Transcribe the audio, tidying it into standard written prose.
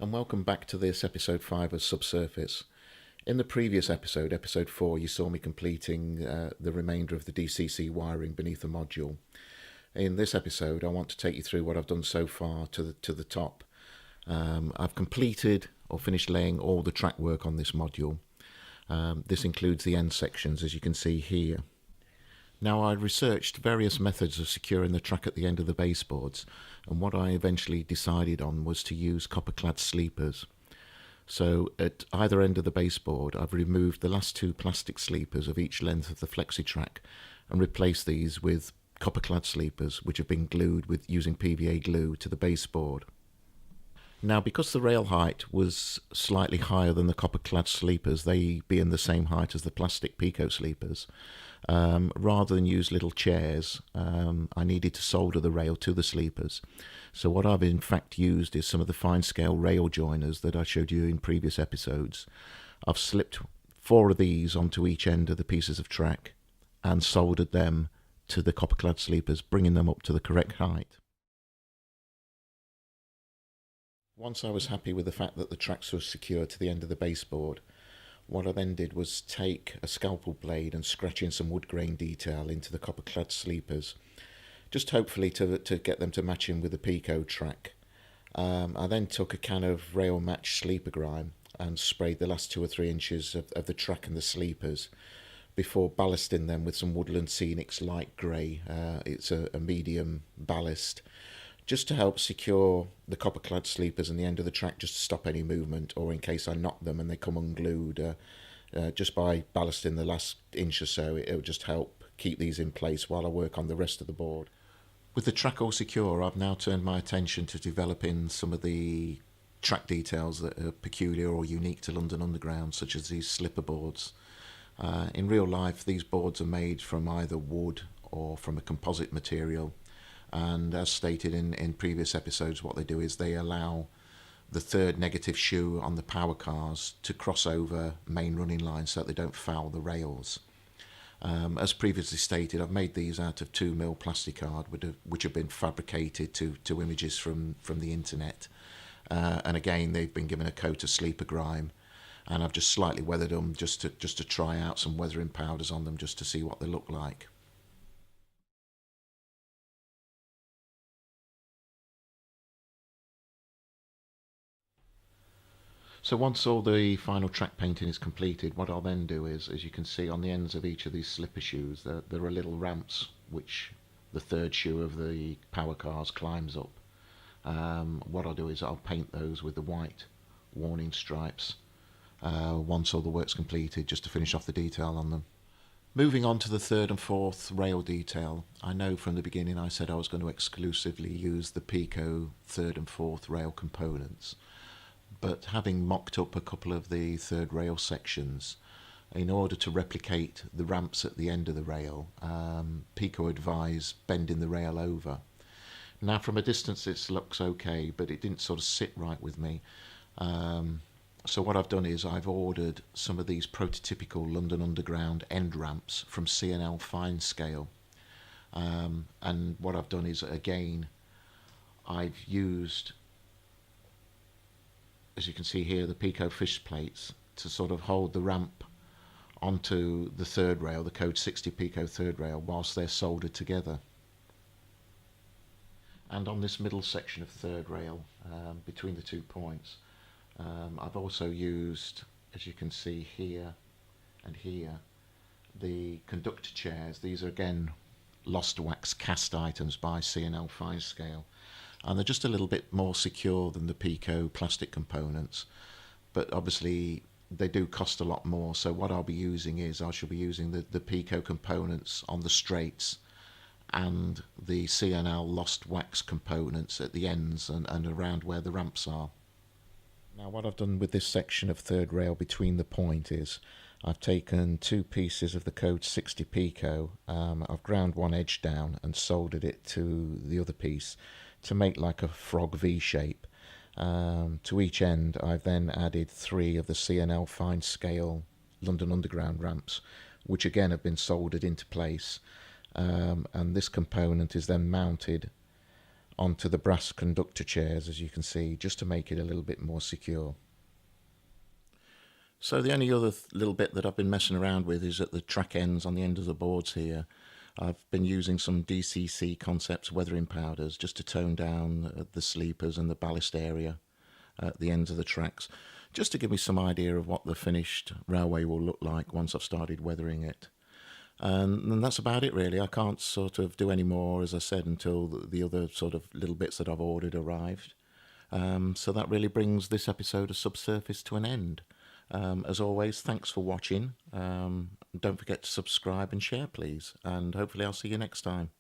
and welcome back to this episode 5 of Subsurface. In the previous episode, episode 4, you saw me completing the remainder of the DCC wiring beneath the module. In this episode, I want to take you through what I've done so far to the top. I've completed or finished laying all the track work on this module. This includes the end sections, as you can see here. Now, I researched various methods of securing the track at the end of the baseboards, and what I eventually decided on was to use copper-clad sleepers. So at either end of the baseboard, I've removed the last two plastic sleepers of each length of the flexi track and replaced these with copper-clad sleepers, which have been glued with using PVA glue to the baseboard. Now, because the rail height was slightly higher than the copper-clad sleepers, they being the same height as the plastic Pico sleepers, rather than use little chairs, I needed to solder the rail to the sleepers. So what I've in fact used is some of the fine-scale rail joiners that I showed you in previous episodes. I've slipped 4 of these onto each end of the pieces of track and soldered them to the copper-clad sleepers, bringing them up to the correct height. Once I was happy with the fact that the tracks were secured to the end of the baseboard, what I then did was take a scalpel blade and scratch in some wood grain detail into the copper-clad sleepers, just hopefully to get them to match in with the Pico track. I then took a can of rail match sleeper grime and sprayed the last 2 or 3 inches of the track and the sleepers before ballasting them with some Woodland Scenics light grey. It's a medium ballast, just to help secure the copper-clad sleepers and the end of the track, just to stop any movement, or in case I knock them and they come unglued. Just by ballasting the last inch or so, it'll just help keep these in place while I work on the rest of the board. With the track all secure, I've now turned my attention to developing some of the track details that are peculiar or unique to London Underground, such as these slipper boards. In real life, these boards are made from either wood or from a composite material. And as stated in previous episodes, what they do is they allow the third negative shoe on the power cars to cross over main running lines so that they don't foul the rails. As previously stated, I've made these out of 2mm plastic card, which have been fabricated to images from the internet. And again, they've been given a coat of sleeper grime, and I've just slightly weathered them just to try out some weathering powders on them, just to see what they look like. So once all the final track painting is completed, what I'll then do is, as you can see on the ends of each of these slipper shoes, there are little ramps which the third shoe of the power cars climbs up. What I'll do is I'll paint those with the white warning stripes once all the work's completed, just to finish off the detail on them. Moving on to the third and fourth rail detail, I know from the beginning I said I was going to exclusively use the Pico third and fourth rail components. But having mocked up a couple of the third rail sections, in order to replicate the ramps at the end of the rail, Pico advised bending the rail over. Now from a distance it looks okay, but it didn't sort of sit right with me. So what I've done is I've ordered some of these prototypical London Underground end ramps from C&L Fine Scale. And what I've done is, again, I've used, as you can see here, the Pico fish plates to sort of hold the ramp onto the third rail, the code 60 Pico third rail, whilst they're soldered together. And on this middle section of third rail, between the 2 points, I've also used, as you can see here and here, the conductor chairs. These are again lost wax cast items by C&L Fine Scale, and they're just a little bit more secure than the Pico plastic components, but obviously they do cost a lot more. So what I'll be using is I shall be using the Pico components on the straights and the C&L lost wax components at the ends and around where the ramps are. Now what I've done with this section of third rail between the point is I've taken 2 pieces of the code 60 Pico, I've ground one edge down and soldered it to the other piece to make like a frog V shape. To each end I've then added 3 of the C&L Fine Scale London Underground ramps, which again have been soldered into place, and this component is then mounted onto the brass conductor chairs, as you can see, just to make it a little bit more secure. So the only other little bit that I've been messing around with is at the track ends on the end of the boards here. I've been using some DCC Concepts weathering powders just to tone down the sleepers and the ballast area at the ends of the tracks, just to give me some idea of what the finished railway will look like once I've started weathering it. And that's about it really. I can't sort of do any more, as I said, until the other sort of little bits that I've ordered arrived. So that really brings this episode of Subsurface to an end. As always, thanks for watching. Don't forget to subscribe and share, please. And hopefully I'll see you next time.